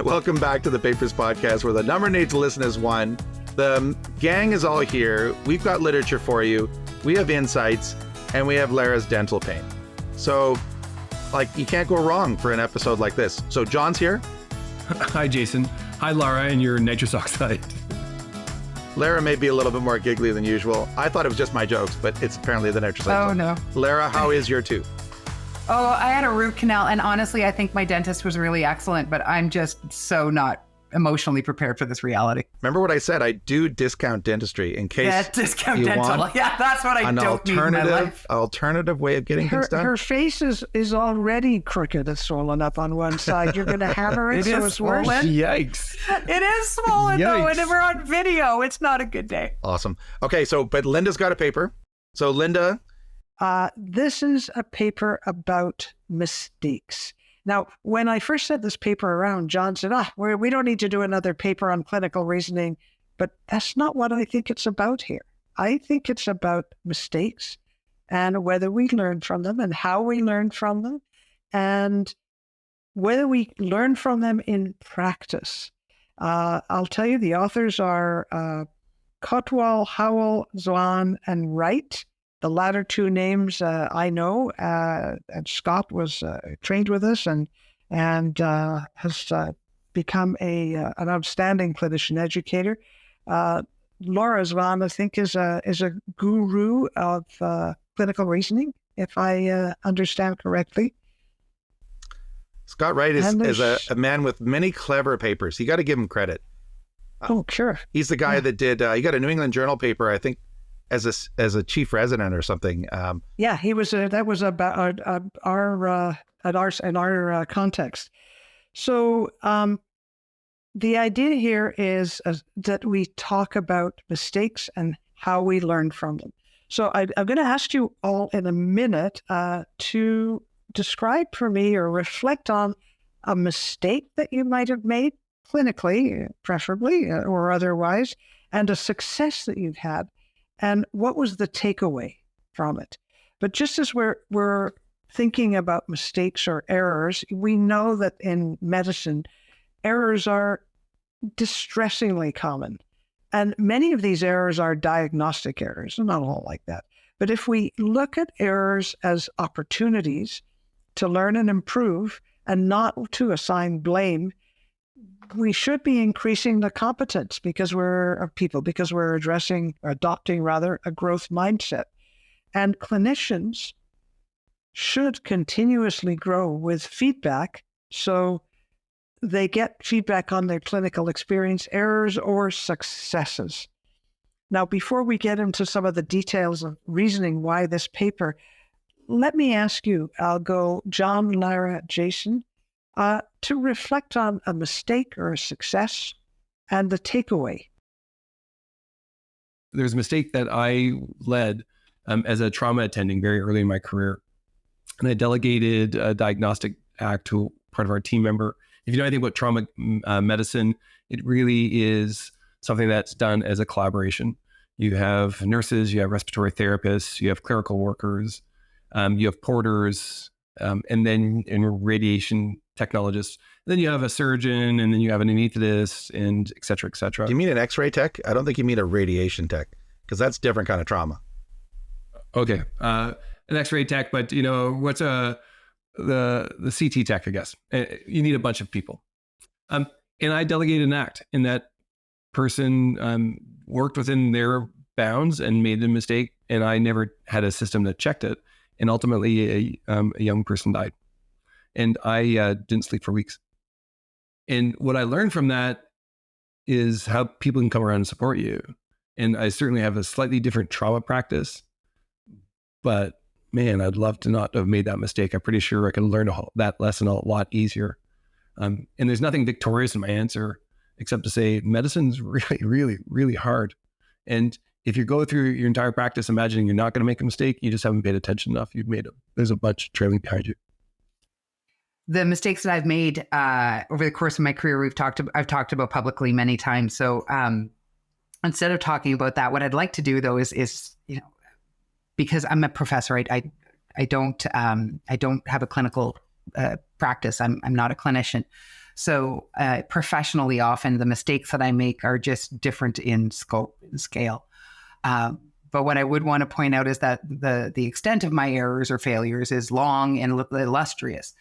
Welcome back to the Papers Podcast, where the number needs to listen is one. The gang is all here. We've got literature for you. We have insights, and we have Lara's dental pain. So, you can't go wrong for an episode like this. So John's here. Hi, Jason. Hi, Lara, and your nitrous oxide. Lara may be a little bit more giggly than usual. I thought it was just my jokes, but it's apparently the nitrous oxide. Oh, no. Lara, how is your tooth? Oh, I had a root canal, and honestly, I think my dentist was really excellent, but I'm just so not emotionally prepared for this reality. Remember what I said? I do discount dentistry in case discount you dental. Want yeah, that's what I don't need in my life. Alternative way of getting things done. Her face is already crooked and swollen up on one side. You're going to hammer it, so it's worse. Yikes. It is swollen, though, and we're on video. It's not a good day. Awesome. Okay, but Linda's got a paper. So Linda... this is a paper about mistakes. Now, when I first sent this paper around, John said, we don't need to do another paper on clinical reasoning, but that's not what I think it's about here. I think it's about mistakes and whether we learn from them and how we learn from them and whether we learn from them in practice. I'll tell you, the authors are Kotwal, Howell, Zwan, and Wright. The latter two names I know, and Scott was trained with us and has become an outstanding clinician educator. Lara Zwan, I think, is a guru of clinical reasoning, if I understand correctly. Scott Wright is a man with many clever papers. You got to give him credit. Oh, sure. He's the guy that did. He got a New England Journal paper, I think, as a chief resident or something. Yeah, he was. That was about in our context. So the idea here is that we talk about mistakes and how we learn from them. So I'm going to ask you all in a minute to describe for me or reflect on a mistake that you might have made clinically, preferably or otherwise, and a success that you've had. And what was the takeaway from it? But just as we're thinking about mistakes or errors, we know that in medicine, errors are distressingly common. And many of these errors are diagnostic errors, not all like that. But if we look at errors as opportunities to learn and improve and not to assign blame, we should be increasing the competence because we're adopting a growth mindset. And clinicians should continuously grow with feedback so they get feedback on their clinical experience, errors or successes. Now, before we get into some of the details of reasoning why this paper, let me ask you, I'll go John, Lara, Jason, to reflect on a mistake or a success and the takeaway. There's a mistake that I led as a trauma attending very early in my career. And I delegated a diagnostic act to part of our team member. If you know anything about trauma medicine, it really is something that's done as a collaboration. You have nurses, you have respiratory therapists, you have clerical workers, you have porters, and then radiation technologists. And then you have a surgeon, and then you have an anesthetist, and et cetera, et cetera. Do you mean an X-ray tech? I don't think you mean a radiation tech, because that's a different kind of trauma. Okay, an X-ray tech, but what's the CT tech? I guess you need a bunch of people. And I delegated an act, and that person worked within their bounds and made the mistake, and I never had a system that checked it. And ultimately, a young person died. And I didn't sleep for weeks. And what I learned from that is how people can come around and support you. And I certainly have a slightly different trauma practice. But man, I'd love to not have made that mistake. I'm pretty sure I could learn that lesson a lot easier. And there's nothing victorious in my answer, except to say medicine's really, really, really hard. And if you go through your entire practice imagining you're not going to make a mistake, you just haven't paid attention enough. There's a bunch trailing behind you. The mistakes that I've made over the course of my career, I've talked about publicly many times. So instead of talking about that, what I'd like to do though is because I'm a professor, I don't have a clinical practice. I'm not a clinician. So professionally, often the mistakes that I make are just different in scope and scale. But what I would want to point out is that the extent of my errors or failures is long and illustrious.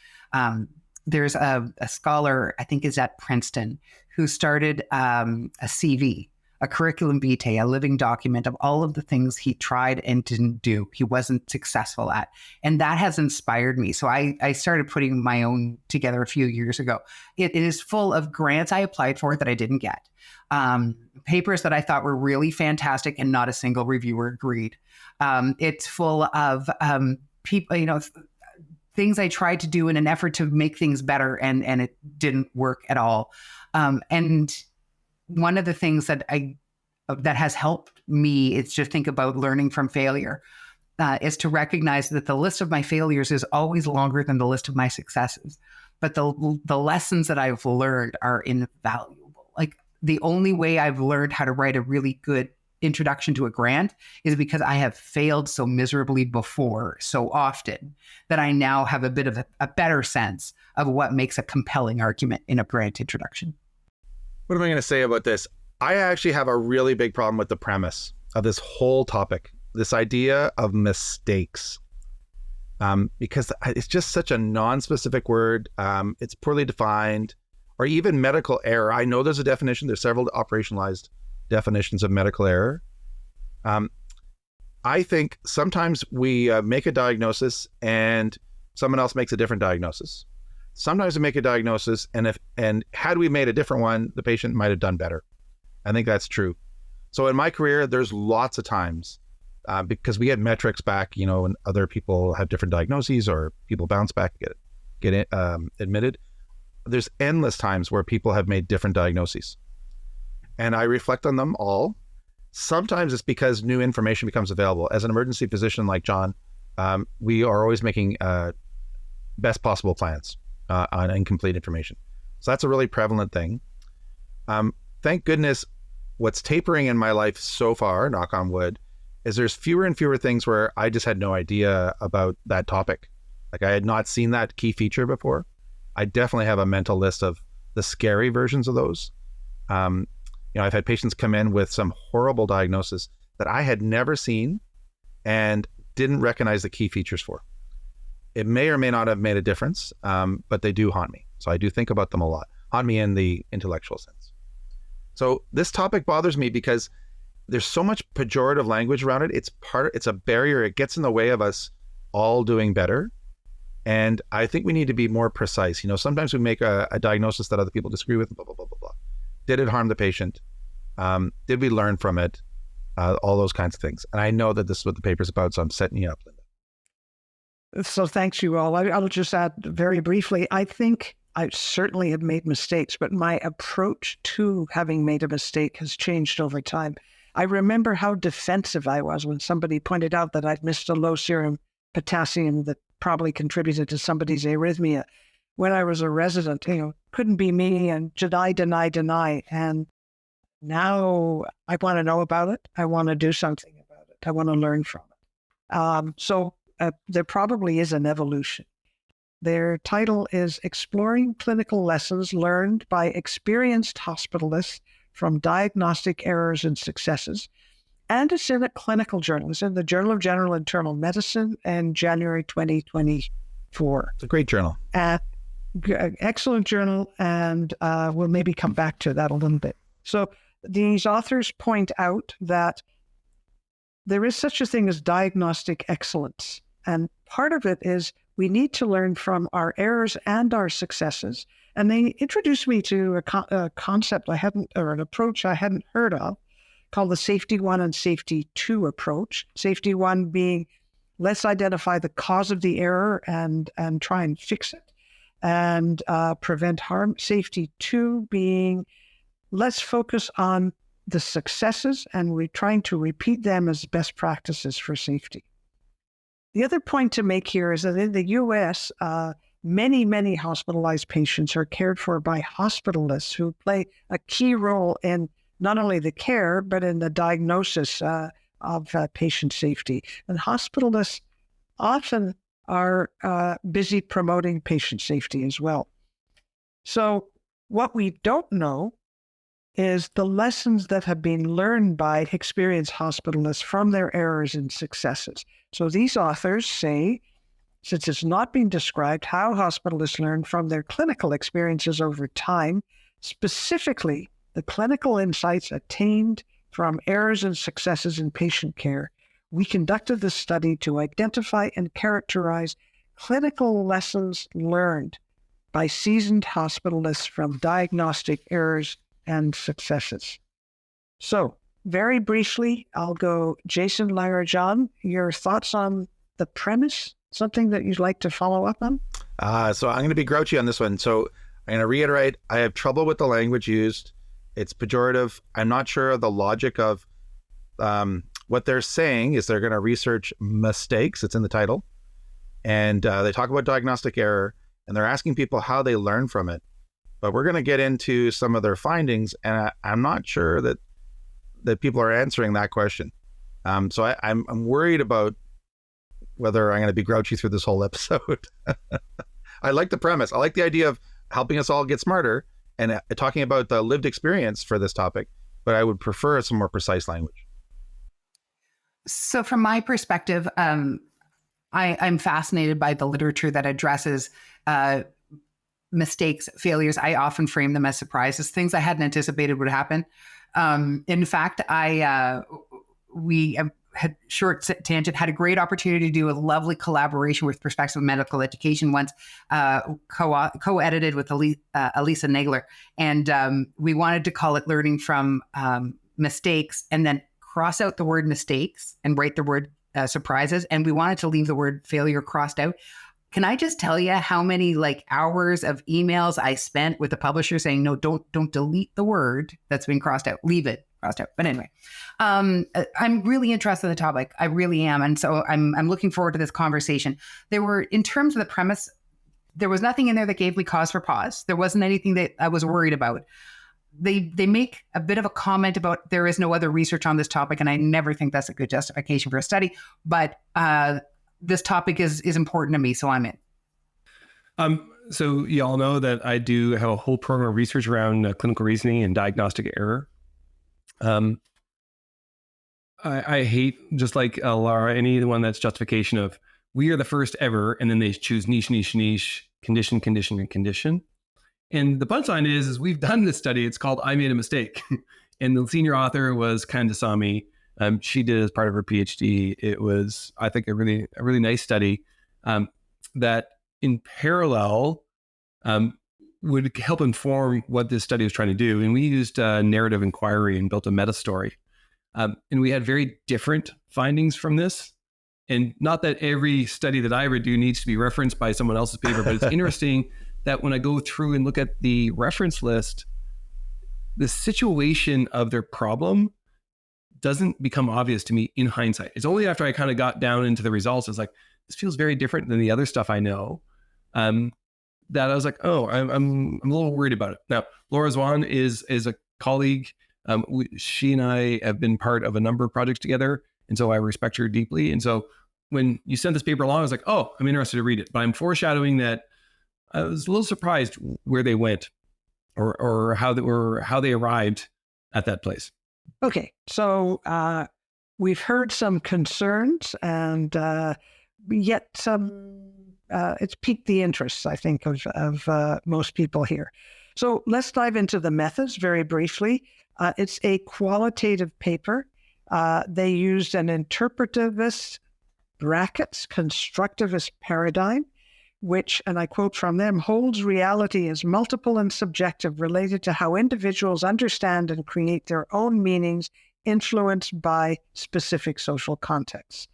There's a scholar, I think is at Princeton, who started a CV, a curriculum vitae, a living document of all of the things he tried and didn't do, he wasn't successful at. And that has inspired me. So I started putting my own together a few years ago. It is full of grants I applied for that I didn't get. Papers that I thought were really fantastic and not a single reviewer agreed. It's full of people, things I tried to do in an effort to make things better and it didn't work at all. And one of the things that has helped me is to think about learning from failure, is to recognize that the list of my failures is always longer than the list of my successes. But the lessons that I've learned are invaluable. Like the only way I've learned how to write a really good introduction to a grant is because I have failed so miserably before so often that I now have a bit of a better sense of what makes a compelling argument in a grant introduction. What am I going to say about this? I actually have a really big problem with the premise of this whole topic, this idea of mistakes, because it's just such a non-specific word. It's poorly defined, or even medical error. I know there's a definition. There's several operationalized definitions of medical error. I think sometimes we make a diagnosis and someone else makes a different diagnosis. Sometimes we make a diagnosis and had we made a different one, the patient might have done better. I think that's true. So in my career, there's lots of times because we get metrics back, and other people have different diagnoses or people bounce back, get admitted. There's endless times where people have made different diagnoses. And I reflect on them all. Sometimes it's because new information becomes available. As an emergency physician like John, we are always making best possible plans on incomplete information. So that's a really prevalent thing. Thank goodness what's tapering in my life so far, knock on wood, is there's fewer and fewer things where I just had no idea about that topic. Like I had not seen that key feature before. I definitely have a mental list of the scary versions of those. I've had patients come in with some horrible diagnosis that I had never seen and didn't recognize the key features for. It may or may not have made a difference, but they do haunt me. So I do think about them a lot. Haunt me in the intellectual sense. So this topic bothers me because there's so much pejorative language around it. It's a barrier. It gets in the way of us all doing better. And I think we need to be more precise. Sometimes we make a diagnosis that other people disagree with, blah, blah, blah, blah, blah. Did it harm the patient? Did we learn from it? All those kinds of things. And I know that this is what the paper's about, so I'm setting you up, Linda. So thanks you all. I'll just add very briefly, I think I certainly have made mistakes, but my approach to having made a mistake has changed over time. I remember how defensive I was when somebody pointed out that I'd missed a low serum potassium that probably contributed to somebody's arrhythmia. When I was a resident, couldn't be me, and deny. And now I want to know about it. I want to do something about it. I want to learn from it. So there probably is an evolution. Their title is Exploring Clinical Lessons Learned by Experienced Hospitalists from Diagnostic Errors and Successes. And it's in a clinical journal. It's in the Journal of General Internal Medicine in January 2024. It's a great journal. Excellent journal, and we'll maybe come back to that a little bit. So these authors point out that there is such a thing as diagnostic excellence. And part of it is we need to learn from our errors and our successes. And they introduced me to a concept an approach I hadn't heard of, called the Safety 1 and Safety 2 approach. Safety 1 being, let's identify the cause of the error and try and fix it and prevent harm. Safety 2 being, let's focus on the successes and we're trying to repeat them as best practices for safety. The other point to make here is that in the U.S., many hospitalized patients are cared for by hospitalists who play a key role in not only the care, but in the diagnosis of patient safety. And hospitalists often are busy promoting patient safety as well. So What we don't know is the lessons that have been learned by experienced hospitalists from their errors and successes. So these authors say, since it's not been described how hospitalists learn from their clinical experiences over time, specifically the clinical insights attained from errors and successes in patient care, we conducted this study to identify and characterize clinical lessons learned by seasoned hospitalists from diagnostic errors and successes. So, very briefly, I'll go Jason, Lara, John, your thoughts on the premise? Something that you'd like to follow up on? So I'm going to be grouchy on this one. So I'm going to reiterate, I have trouble with the language used. It's pejorative. I'm not sure of the logic of what they're saying is they're going to research mistakes. It's in the title. And they talk about diagnostic error, and they're asking people how they learn from it. But we're going to get into some of their findings, and I'm not sure that people are answering that question. So I'm worried about whether I'm going to be grouchy through this whole episode. I like the premise. I like the idea of helping us all get smarter and talking about the lived experience for this topic, but I would prefer some more precise language. So from my perspective, I'm fascinated by the literature that addresses mistakes, failures. I often frame them as surprises, things I hadn't anticipated would happen. In fact, we had short tangent, had a great opportunity to do a lovely collaboration with Perspective Medical Education once, co-edited with Elisa Nagler. And we wanted to call it Learning from Mistakes, and then cross out the word mistakes and write the word surprises. And we wanted to leave the word failure crossed out. Can I just tell you how many hours of emails I spent with the publisher saying, no, don't delete the word that's been crossed out, leave it crossed out. But anyway, I'm really interested in the topic. I really am. And so I'm looking forward to this conversation. In terms of the premise, there was nothing in there that gave me cause for pause. There wasn't anything that I was worried about. They make a bit of a comment about there is no other research on this topic, and I never think that's a good justification for a study. But this topic is important to me, so I'm in. So you all know that I do have a whole program of research around clinical reasoning and diagnostic error. I hate, just like Lara, anyone that's justification of we are the first ever, and then they choose niche, condition. And the punchline is we've done this study. It's called I Made a Mistake. And the senior author was Kandasamy. She did as part of her PhD. It was, I think, a really nice study that in parallel would help inform what this study was trying to do. And we used narrative inquiry and built a meta story. And we had very different findings from this. And not that every study that I ever do needs to be referenced by someone else's paper, but it's interesting that when I go through and look at the reference list, the situation of their problem doesn't become obvious to me in hindsight. It's only after I kind of got down into the results, it's like, this feels very different than the other stuff I know, that I was like, oh, I'm a little worried about it. Now, Laura Zwan is a colleague. She and I have been part of a number of projects together, and so I respect her deeply. And so when you sent this paper along, I was like, oh, I'm interested to read it. But I'm foreshadowing that I was a little surprised where they went or how they arrived at that place. Okay, so we've heard some concerns, and yet some. It's piqued the interest, I think, of most people here. So let's dive into the methods very briefly. It's a qualitative paper. They used an interpretivist constructivist paradigm, which, and I quote from them, holds reality as multiple and subjective, related to how individuals understand and create their own meanings, influenced by specific social contexts.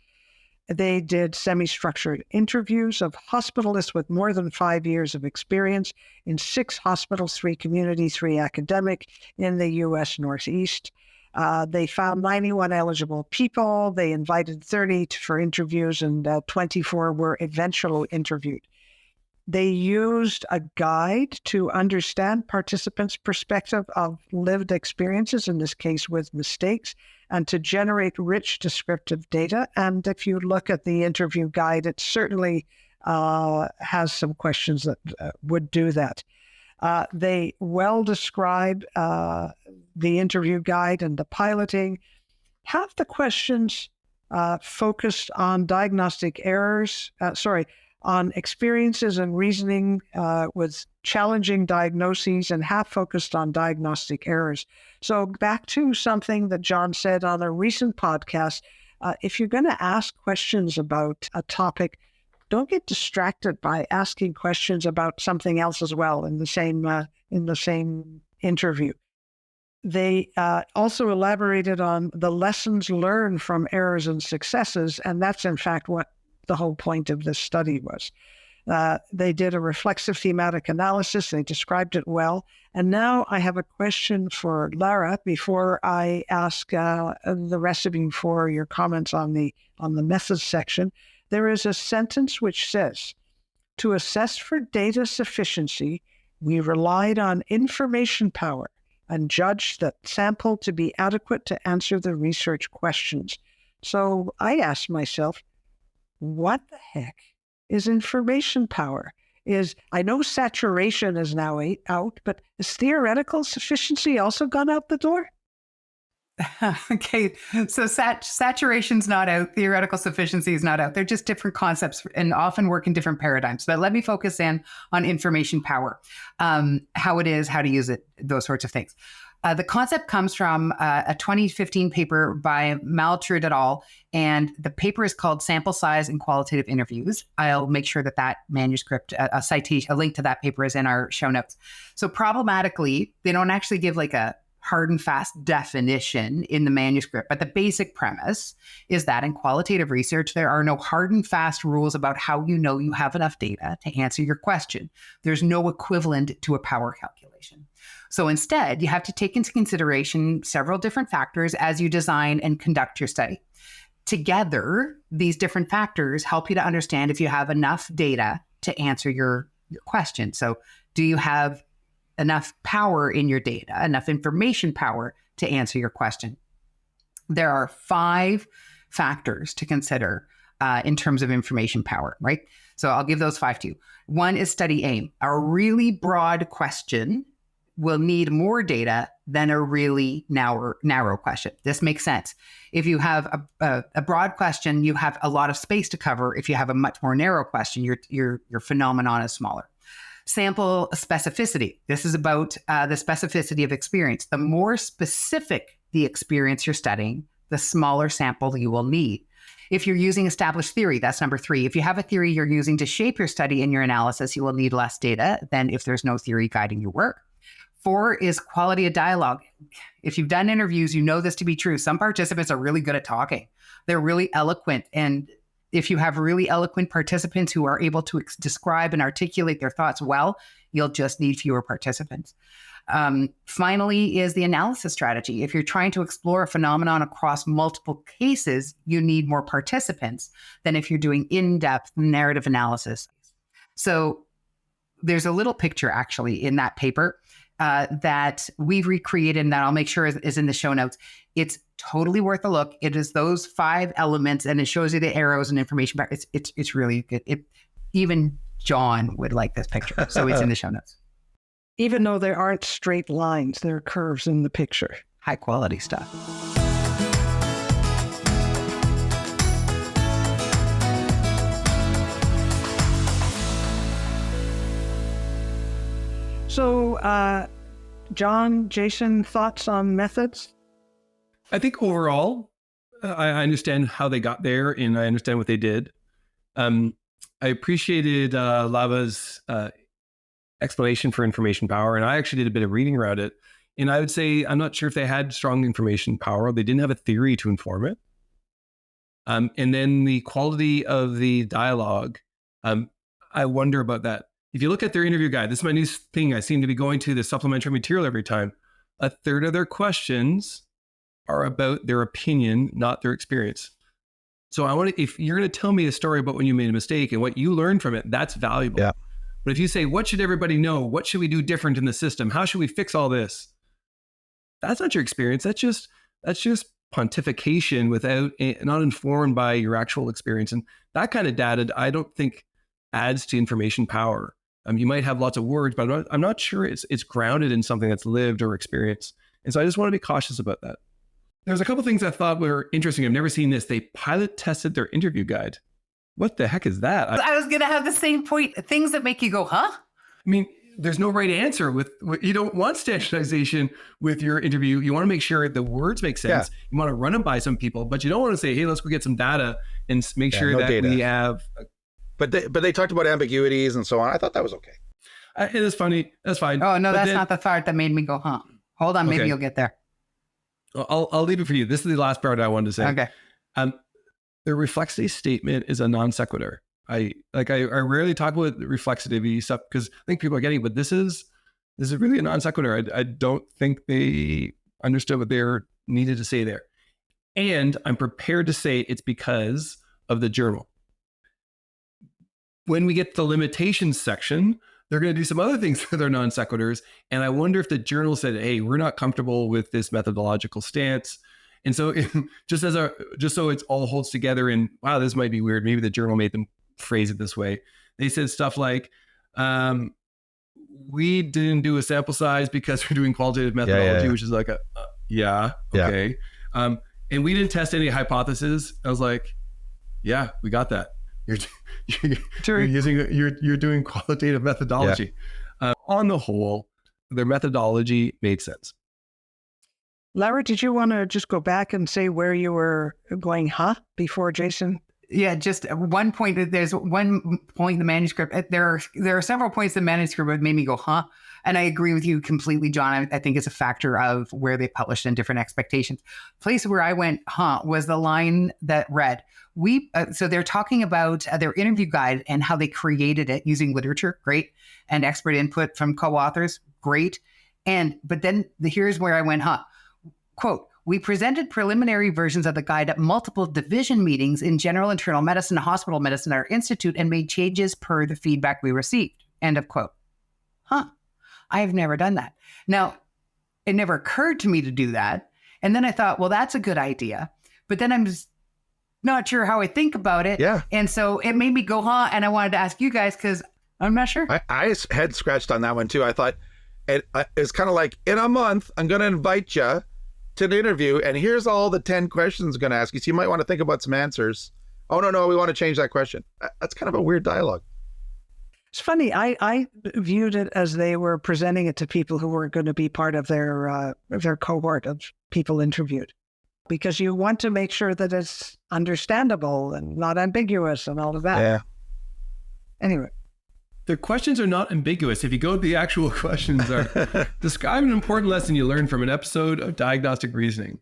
They did semi-structured interviews of hospitalists with more than 5 years of experience in 6 hospitals, 3 community, 3 academic in the U.S. Northeast. They found 91 eligible people. They invited 30 for interviews, and 24 were eventually interviewed. They used a guide to understand participants' perspective of lived experiences, in this case with mistakes, and to generate rich descriptive data. And if you look at the interview guide, it certainly has some questions that would do that. They well describe the interview guide and the piloting. Half the questions focused on diagnostic errors, on experiences and reasoning with challenging diagnoses, and half focused on diagnostic errors. So back to something that John said on a recent podcast, if you're going to ask questions about a topic, don't get distracted by asking questions about something else as well in the same interview. They also elaborated on the lessons learned from errors and successes, and that's in fact what the whole point of this study was. They did a reflexive thematic analysis. They described it well. And now I have a question for Lara before I ask the rest of you for your comments on the methods section. There is a sentence which says, to assess for data sufficiency, we relied on information power and judged the sample to be adequate to answer the research questions. So I asked myself, what the heck is information power? I know saturation is now out, but is theoretical sufficiency also gone out the door? Okay, so saturation's not out, theoretical sufficiency is not out. They're just different concepts and often work in different paradigms. But let me focus in on information power, how it is, how to use it, those sorts of things. The concept comes from a 2015 paper by Maltrud et al. And the paper is called Sample Size and Qualitative Interviews. I'll make sure that manuscript, a citation, a link to that paper is in our show notes. So problematically, they don't actually give like a hard and fast definition in the manuscript, but the basic premise is that in qualitative research, there are no hard and fast rules about how you know you have enough data to answer your question. There's no equivalent to a power calculation. So instead, you have to take into consideration several different factors as you design and conduct your study. Together, these different factors help you to understand if you have enough data to answer your question. So do you have enough power in your data, enough information power to answer your question? There are 5 factors to consider in terms of information power, right? So I'll give those 5 to you. One is study aim. A really broad question will need more data than a really narrow question. This makes sense. If you have a broad question, you have a lot of space to cover. If you have a much more narrow question, your phenomenon is smaller. Sample specificity. This is about the specificity of experience. The more specific the experience you're studying, the smaller sample you will need. If you're using established theory, that's number 3. If you have a theory you're using to shape your study and your analysis, you will need less data than if there's no theory guiding your work. 4 is quality of dialogue. If you've done interviews, you know this to be true. Some participants are really good at talking. They're really eloquent. And if you have really eloquent participants who are able to describe and articulate their thoughts well, you'll just need fewer participants. Finally is the analysis strategy. If you're trying to explore a phenomenon across multiple cases, you need more participants than if you're doing in-depth narrative analysis. So there's a little picture actually in that paper that we've recreated and that I'll make sure is in the show notes. It's totally worth a look. It is those 5 elements and it shows you the arrows and information back. It's really good. Even John would like this picture. So it's in the show notes. Even though there aren't straight lines, there are curves in the picture. High quality stuff. So, John, Jason, thoughts on methods? I think overall, I understand how they got there and I understand what they did. I appreciated Lava's explanation for information power, and I actually did a bit of reading around it. And I would say, I'm not sure if they had strong information power. They didn't have a theory to inform it. And then the quality of the dialogue, I wonder about that. If you look at their interview guide, this is my new thing. I seem to be going to the supplementary material every time. 1/3 of their questions are about their opinion, not their experience. So if you're going to tell me a story about when you made a mistake and what you learned from it, that's valuable. Yeah. But if you say, what should everybody know? What should we do different in the system? How should we fix all this? That's not your experience. That's just pontification not informed by your actual experience. And that kind of data, I don't think adds to information power. You might have lots of words, but I'm not sure it's grounded in something that's lived or experienced. And so I just want to be cautious about that. There's a couple things I thought were interesting. I've never seen this. They pilot tested their interview guide. What the heck is that? I was going to have the same point. Things that make you go, huh? I mean, there's no right answer with you don't want standardization with your interview. You want to make sure the words make sense. Yeah. You want to run them by some people, but you don't want to say, hey, let's go get some data and make sure that data. We have. But they talked about ambiguities and so on. I thought that was okay. It is funny. That's fine. Oh, no, that's not the part that made me go, huh? Hold on. Maybe you'll get there. I'll leave it for you. This is the last part I wanted to say. Okay. The reflexivity statement is a non sequitur. I rarely talk about reflexivity stuff because I think people are getting it, but this is really a non sequitur. I don't think they understood what they needed to say there. And I'm prepared to say it's because of the journal. When we get to the limitations section, they're going to do some other things with their non sequiturs. And I wonder if the journal said, hey, we're not comfortable with this methodological stance. And so just so it's all holds together and wow, this might be weird. Maybe the journal made them phrase it this way. They said stuff like, we didn't do a sample size because we're doing qualitative methodology, which is like okay. And we didn't test any hypotheses. I was like, yeah, we got that. You're doing qualitative methodology. Yeah. On the whole, their methodology made sense. Lara, did you want to just go back and say where you were going, before Jason? Yeah, just one point. There's one point in the manuscript. There are several points in the manuscript that made me go, And I agree with you completely, John. I think it's a factor of where they published and different expectations. Place where I went, was the line that read, so they're talking about their interview guide and how they created it using literature, great, and expert input from co-authors, great. But then here's where I went, Quote, we presented preliminary versions of the guide at multiple division meetings in general internal medicine, hospital medicine at our institute, and made changes per the feedback we received. End of quote. I have never done that. Now, it never occurred to me to do that. And then I thought, well, that's a good idea. But then I'm just not sure how I think about it. Yeah. And so it made me go, and I wanted to ask you guys because I'm not sure. I head scratched on that one too. I thought it's kind of like, in a month, I'm going to invite you to the interview, and here's all the 10 questions I'm going to ask you. So you might want to think about some answers. Oh, no, we want to change that question. That's kind of a weird dialogue. It's funny. I viewed it as they were presenting it to people who were going to be part of their cohort of people interviewed, because you want to make sure that it's understandable and not ambiguous and all of that. Yeah. Anyway. The questions are not ambiguous. If you go to the actual questions, are describe an important lesson you learned from an episode of diagnostic reasoning.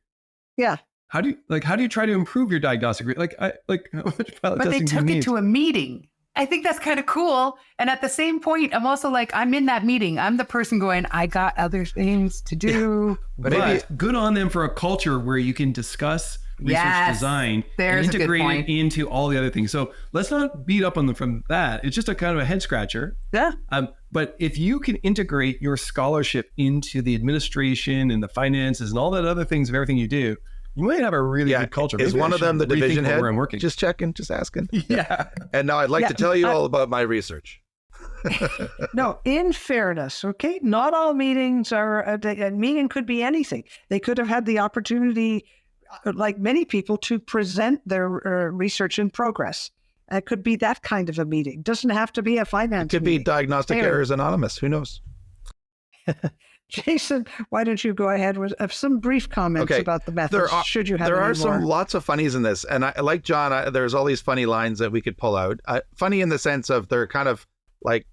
Yeah. How do you try to improve your diagnostic? How much pilot but they testing took it to a meeting. I think that's kind of cool. And at the same point, I'm also like, I'm in that meeting. I'm the person going, I got other things to do. But good on them for a culture where you can discuss research design and integrate it into all the other things. So let's not beat up on them from that. It's just a kind of a head scratcher. Yeah. But if you can integrate your scholarship into the administration and the finances and all that other things of everything you do, you might have a really good culture. Is one of them the division head? Just checking, just asking. Yeah. And now I'd like to tell you all about my research. No, in fairness, okay, not all meetings are, a meeting could be anything. They could have had the opportunity, like many people, to present their research in progress. It could be that kind of a meeting. Doesn't have to be a finance meeting. It could be Diagnostic Errors Anonymous. Who knows? Jason, why don't you go ahead with some brief comments about the methods? There are lots of funnies in this. And I, like John, there's all these funny lines that we could pull out. Funny in the sense of they're kind of like,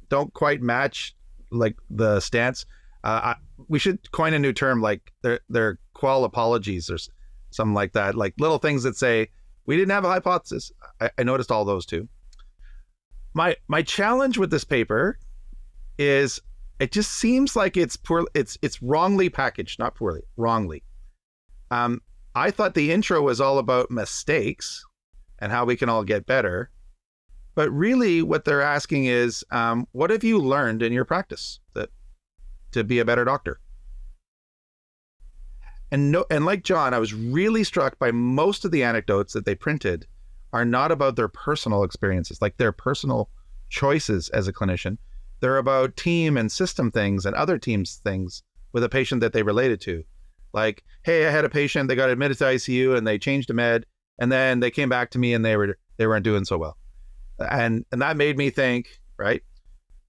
don't quite match like the stance. We should coin a new term, like they're qual apologies or something like that. Like little things that say, we didn't have a hypothesis. I noticed all those too. My challenge with this paper is it just seems like it's wrongly packaged, not poorly, wrongly. I thought the intro was all about mistakes and how we can all get better. But really what they're asking is, what have you learned in your practice to be a better doctor? And like John, I was really struck by most of the anecdotes that they printed are not about their personal experiences, like their personal choices as a clinician. They're about team and system things and other teams things with a patient that they related to. Like, hey, I had a patient, they got admitted to ICU and they changed a med, and then they came back to me and they weren't doing so well. And that made me think, right?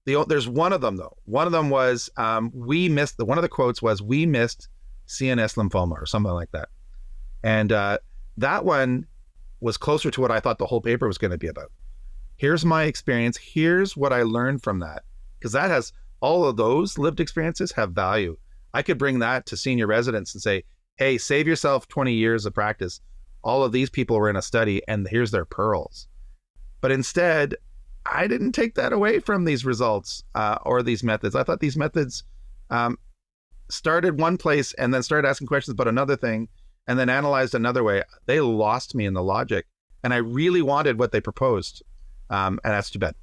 There's one of them though. One of them was one of the quotes was, "We missed CNS lymphoma," or something like that. And that one was closer to what I thought the whole paper was going to be about. Here's my experience. Here's what I learned from that. Because that has, all of those lived experiences have value. I could bring that to senior residents and say, hey, save yourself 20 years of practice. All of these people were in a study and here's their pearls. But instead, I didn't take that away from these results or these methods. I thought these methods started one place and then started asking questions about another thing and then analyzed another way. They lost me in the logic. And I really wanted what they proposed. And that's too bad.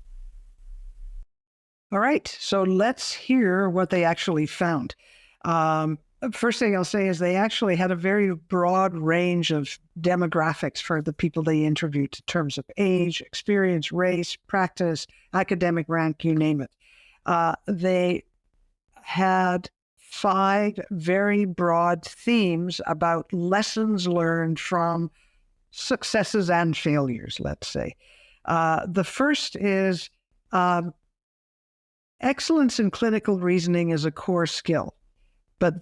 All right. So let's hear what they actually found. First thing I'll say is they actually had a very broad range of demographics for the people they interviewed in terms of age, experience, race, practice, academic rank, you name it. They had 5 very broad themes about lessons learned from successes and failures, let's say. The first is excellence in clinical reasoning is a core skill. But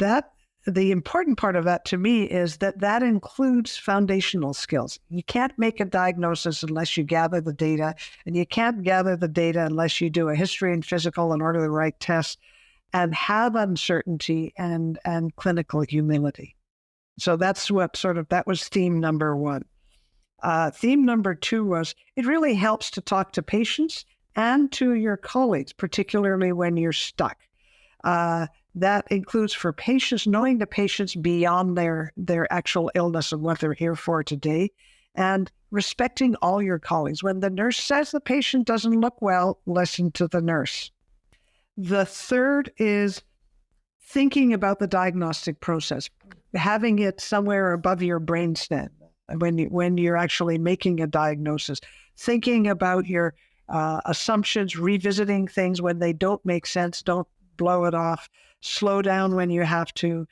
the important part of that to me is that includes foundational skills. You can't make a diagnosis unless you gather the data, and you can't gather the data unless you do a history and physical and order the right tests and have uncertainty and clinical humility. So that's that was theme number 1. Theme number 2 was, it really helps to talk to patients and to your colleagues, particularly when you're stuck. That includes for patients, knowing the patients beyond their actual illness and what they're here for today, and respecting all your colleagues. When the nurse says the patient doesn't look well, listen to the nurse. The third is thinking about the diagnostic process, having it somewhere above your brainstem when you're actually making a diagnosis, thinking about your assumptions, revisiting things when they don't make sense, don't blow it off, slow down when you have to,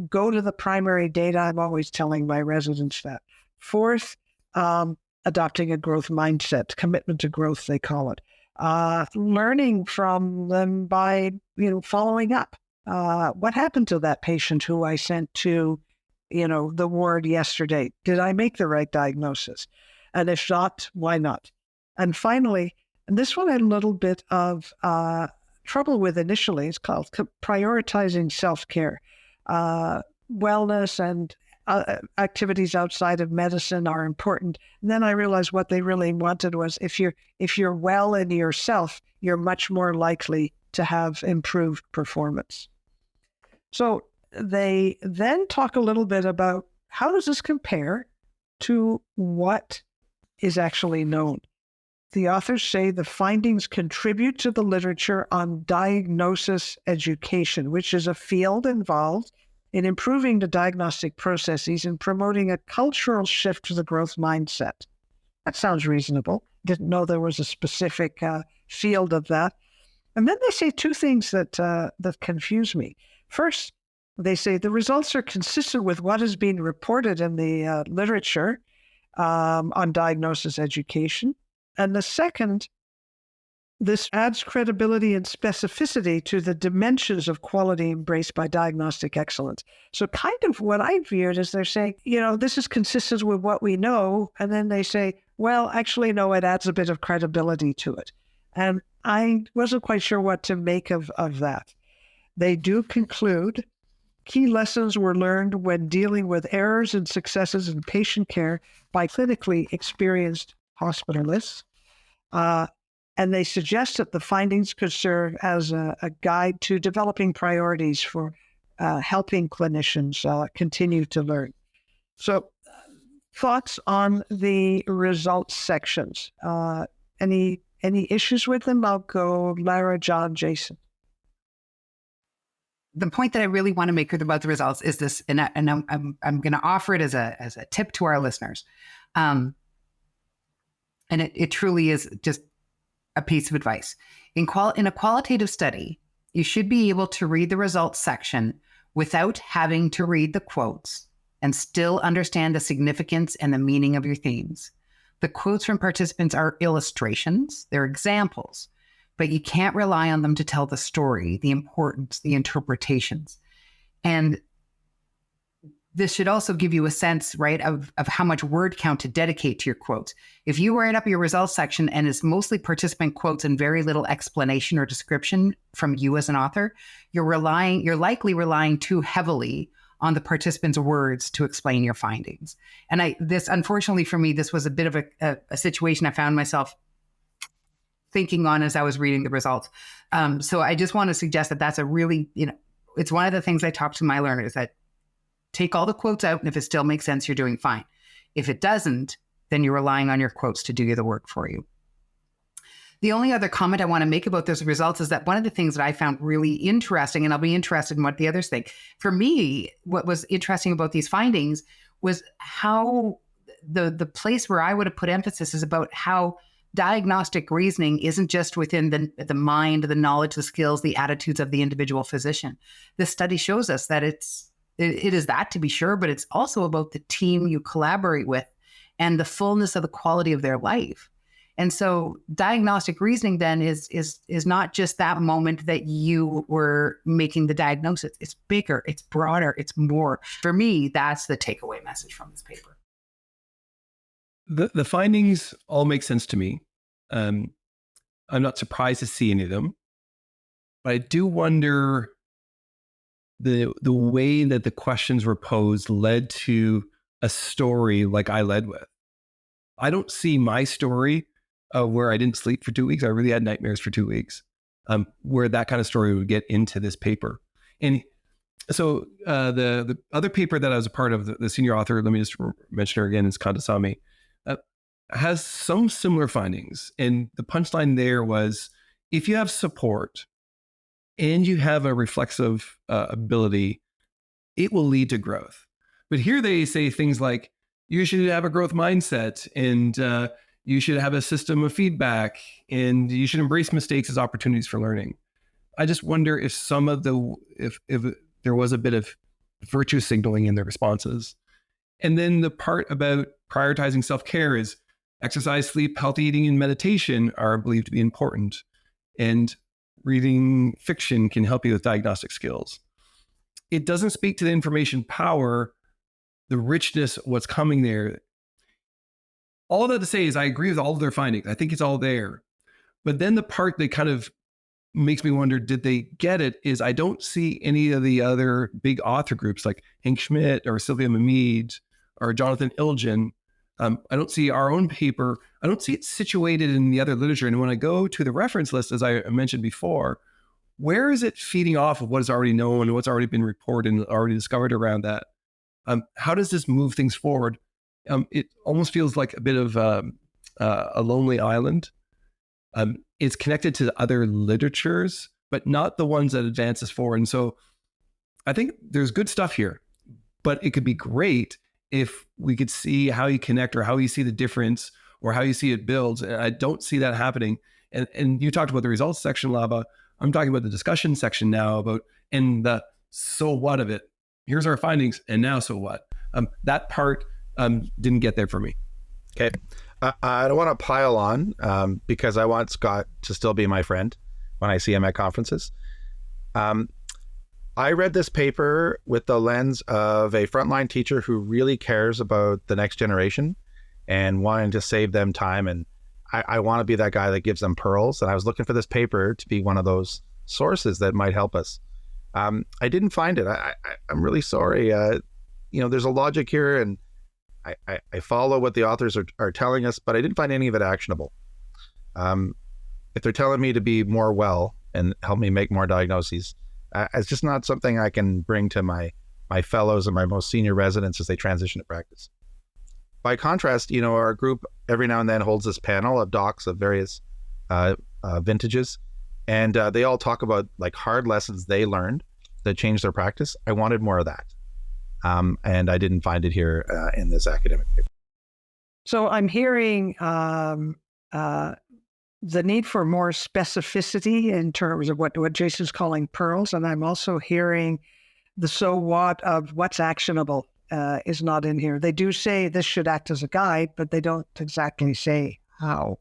go to the primary data. I'm always telling my residents that. Fourth, adopting a growth mindset, commitment to growth, they call it. Learning from them by, following up. What happened to that patient who I sent to, the ward yesterday? Did I make the right diagnosis? And if not, why not? And finally, and this one I had a little bit of trouble with initially, it's called prioritizing self-care. Wellness and activities outside of medicine are important. And then I realized what they really wanted was, if you're well in yourself, you're much more likely to have improved performance. So they then talk a little bit about, how does this compare to what is actually known? The authors say the findings contribute to the literature on diagnosis education, which is a field involved in improving the diagnostic processes and promoting a cultural shift to the growth mindset. That sounds reasonable. Didn't know there was a specific field of that. And then they say 2 things that confuse me. First, they say the results are consistent with what has been reported in the literature on diagnosis education. And the second, this adds credibility and specificity to the dimensions of quality embraced by diagnostic excellence. So kind of what I viewed is they're saying, this is consistent with what we know. And then they say, well, actually, no, it adds a bit of credibility to it. And I wasn't quite sure what to make of that. They do conclude, key lessons were learned when dealing with errors and successes in patient care by clinically experienced hospitalists. And they suggest that the findings could serve as a guide to developing priorities for helping clinicians continue to learn. So thoughts on the results sections? Any issues with them? I'll go Lara, John, Jason. The point that I really want to make about the results is this, and I'm going to offer it as a tip to our listeners. And it truly is just a piece of advice. In a qualitative study, you should be able to read the results section without having to read the quotes and still understand the significance and the meaning of your themes. The quotes from participants are illustrations, they're examples, but you can't rely on them to tell the story, the importance, the interpretations. And this should also give you a sense, right, of how much word count to dedicate to your quotes. If you write up your results section and it's mostly participant quotes and very little explanation or description from you as an author, you're likely relying too heavily on the participants' words to explain your findings. And unfortunately for me, this was a bit of a situation I found myself thinking on as I was reading the results. So I just want to suggest that that's a really, it's one of the things I talk to my learners, that take all the quotes out, and if it still makes sense, you're doing fine. If it doesn't, then you're relying on your quotes to do the work for you. The only other comment I want to make about those results is that one of the things that I found really interesting, and I'll be interested in what the others think. For me, what was interesting about these findings was how the place where I would have put emphasis is about how diagnostic reasoning isn't just within the mind, the knowledge, the skills, the attitudes of the individual physician. This study shows us that it is that, to be sure, but it's also about the team you collaborate with and the fullness of the quality of their life. And so diagnostic reasoning then is not just that moment that you were making the diagnosis. It's bigger, it's broader, it's more. For me, that's the takeaway message from this paper. The findings all make sense to me. I'm not surprised to see any of them, but I do wonder the way that the questions were posed led to a story like I led with. I don't see my story where I didn't sleep for 2 weeks. I really had nightmares for 2 weeks, where that kind of story would get into this paper. And so the other paper that I was a part of, the senior author, let me just mention her again, is Kandasamy, has some similar findings. And the punchline there was, if you have support and you have a reflexive ability, it will lead to growth. But here they say things like, you should have a growth mindset, and you should have a system of feedback, and you should embrace mistakes as opportunities for learning. I just wonder if if there was a bit of virtue signaling in their responses. And then the part about prioritizing self-care is exercise, sleep, healthy eating, and meditation are believed to be important. And reading fiction can help you with diagnostic skills. It doesn't speak to the information power, the richness of what's coming there. All that to say is I agree with all of their findings. I think it's all there. But then the part that kind of makes me wonder, did they get it, is I don't see any of the other big author groups like Hank Schmidt or Sylvia Mamede or Jonathan Ilgen. I don't see our own paper. I don't see it situated in the other literature. And when I go to the reference list, as I mentioned before, where is it feeding off of what is already known and what's already been reported and already discovered around that? How does this move things forward? It almost feels like a bit of a lonely island. It's connected to other literatures, but not the ones that advance us forward. And so I think there's good stuff here, but it could be great if we could see how you connect or how you see the difference or how you see it builds. And I don't see that happening. And you talked about the results section, Lava. I'm talking about the discussion section now about, and the so what of it. Here's our findings, and now so what? That part didn't get there for me. Okay. I don't want to pile on because I want Scott to still be my friend when I see him at conferences. I read this paper with the lens of a frontline teacher who really cares about the next generation and wanting to save them time. And I want to be that guy that gives them pearls. And I was looking for this paper to be one of those sources that might help us. I didn't find it. I'm really sorry. There's a logic here, and I follow what the authors are telling us, but I didn't find any of it actionable. If they're telling me to be more well and help me make more diagnoses, it's just not something I can bring to my fellows and my most senior residents as they transition to practice. By contrast, our group every now and then holds this panel of docs of various vintages, and they all talk about like hard lessons they learned that changed their practice. I wanted more of that. And I didn't find it here in this academic paper. So I'm hearing the need for more specificity in terms of what Jason's calling pearls. And I'm also hearing the so what of what's actionable is not in here. They do say this should act as a guide, but they don't exactly say how.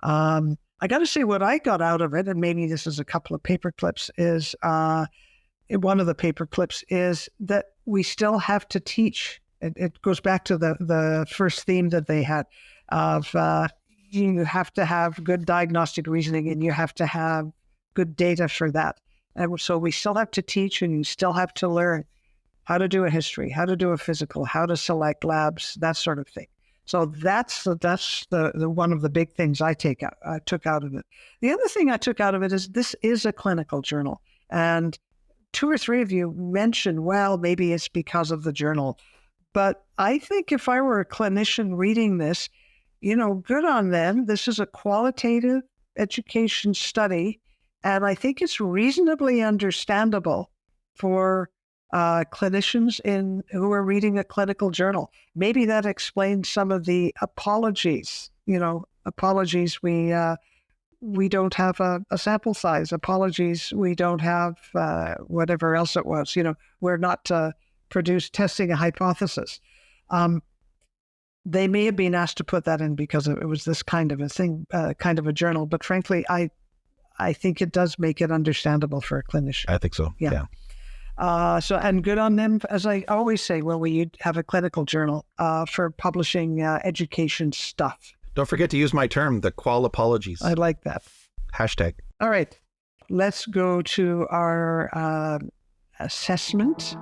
I got to say what I got out of it, and maybe this is a couple of paper clips, is one of the paper clips is that we still have to teach. It goes back to the first theme that they had of you have to have good diagnostic reasoning and you have to have good data for that. And so we still have to teach, and you still have to learn how to do a history, how to do a physical, how to select labs, that sort of thing. So that's the one of the big things I took out of it. The other thing I took out of it is this is a clinical journal. And 2 or 3 of you mentioned, well, maybe it's because of the journal. But I think if I were a clinician reading this, good on them. This is a qualitative education study. And I think it's reasonably understandable for clinicians who are reading a clinical journal. Maybe that explains some of the apologies. Apologies, we don't have a sample size. Apologies, we don't have whatever else it was. We're not testing a hypothesis. They may have been asked to put that in because it was this kind of a thing, kind of a journal. But frankly, I think it does make it understandable for a clinician. I think so. Yeah. And good on them, as I always say, when we have a clinical journal for publishing education stuff. Don't forget to use my term, the qual apologies. I like that. Hashtag. All right. Let's go to our assessment.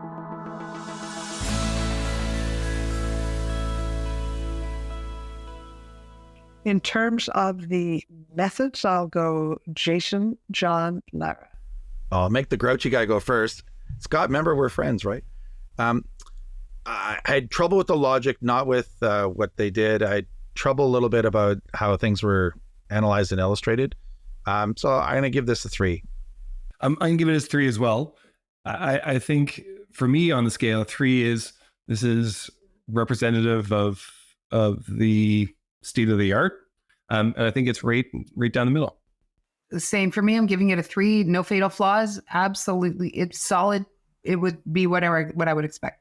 In terms of the methods, I'll go Jason, John, Lara. I'll make the grouchy guy go first. Scott, remember we're friends, right? I had trouble with the logic, not with what they did. I had trouble a little bit about how things were analyzed and illustrated. So I'm going to give this a 3. I'm going to give it as 3 as well. I think for me on the scale, 3 this is representative of the state of the art. And I think it's right down the middle. Same for me. I'm giving it a 3. No fatal flaws. Absolutely. It's solid. It would be what I would expect.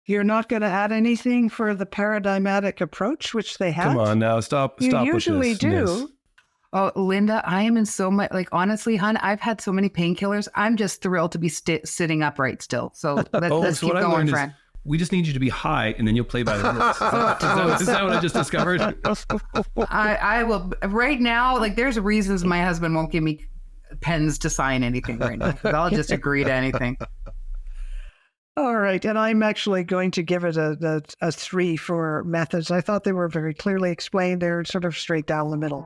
You're not going to add anything for the paradigmatic approach, which they have? Come on now, stop You with usually this. do. Yes. Oh, Linda, I am in so much, honestly, hon, I've had so many painkillers. I'm just thrilled to be sitting upright still. So let's keep going, friend. We just need you to be high, and then you'll play by the rules. Is that what I just discovered? I will right now. There's reasons my husband won't give me pens to sign anything right now. I'll just agree to anything. All right, and I'm actually going to give it a 3 for methods. I thought they were very clearly explained. They're sort of straight down the middle.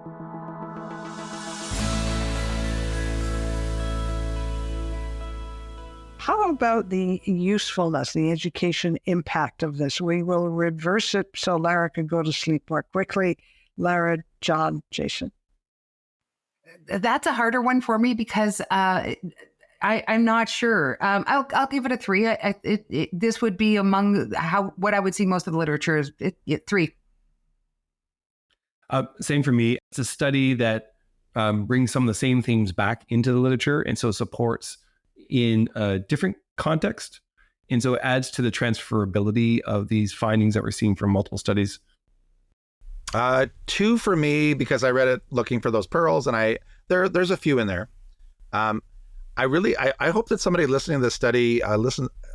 How about the usefulness, the education impact of this? We will reverse it so Lara can go to sleep more quickly. Lara, John, Jason. That's a harder one for me because I'm not sure. I'll give it a 3. This would be among what I would see most of the literature is 3. Same for me. It's a study that brings some of the same themes back into the literature, and so supports in a different context. And so it adds to the transferability of these findings that we're seeing from multiple studies. 2 for me, because I read it looking for those pearls, and there's a few in there. I hope that somebody listening to this study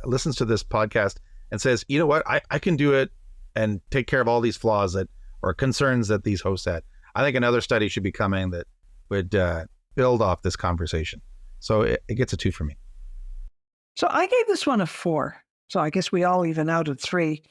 listens to this podcast and says, you know what, I can do it and take care of all these flaws or concerns that these hosts had. I think another study should be coming that would build off this conversation. So it gets a 2 for me. So I gave this one a 4. So I guess we all even out at 3.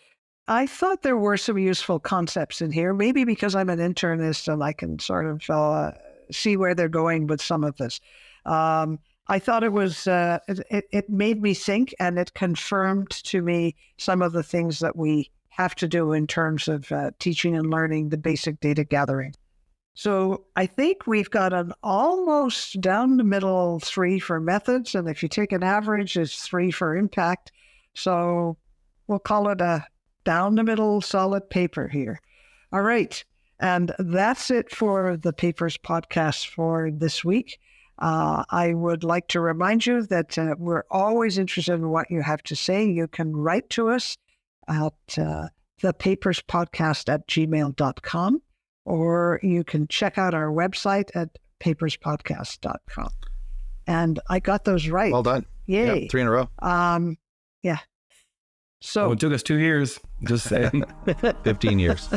I thought there were some useful concepts in here, maybe because I'm an internist and I can sort of see where they're going with some of this. I thought it was, it made me think, and it confirmed to me some of the things that we have to do in terms of teaching and learning the basic data gathering. So I think we've got an almost down the middle 3 for methods. And if you take an average, it's 3 for impact. So we'll call it a down the middle solid paper here. All right. And that's it for the Papers podcast for this week. I would like to remind you that we're always interested in what you have to say. You can write to us at thepaperspodcast@gmail.com, or you can check out our website at paperspodcast.com. And I got those right. Well done. Yay. Yep, 3 in a row. Yeah. So it took us 2 years. Just saying. 15 years.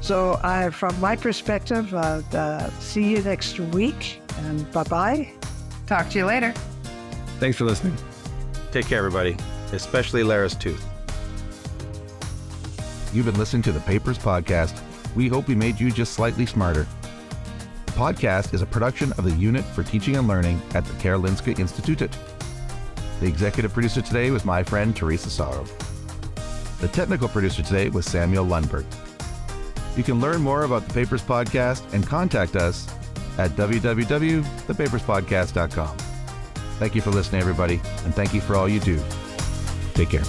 So from my perspective, see you next week, and bye-bye. Talk to you later. Thanks for listening. Take care, everybody, especially Lara's tooth. You've been listening to the Papers Podcast. We hope we made you just slightly smarter. The podcast is a production of the Unit for Teaching and Learning at the Karolinska Institutet. The executive producer today was my friend Teresa Sörö. The technical producer today was Samuel Lundberg. You can learn more about the Papers Podcast and contact us at www.thepaperspodcast.com. Thank you for listening, everybody, and thank you for all you do. Take care.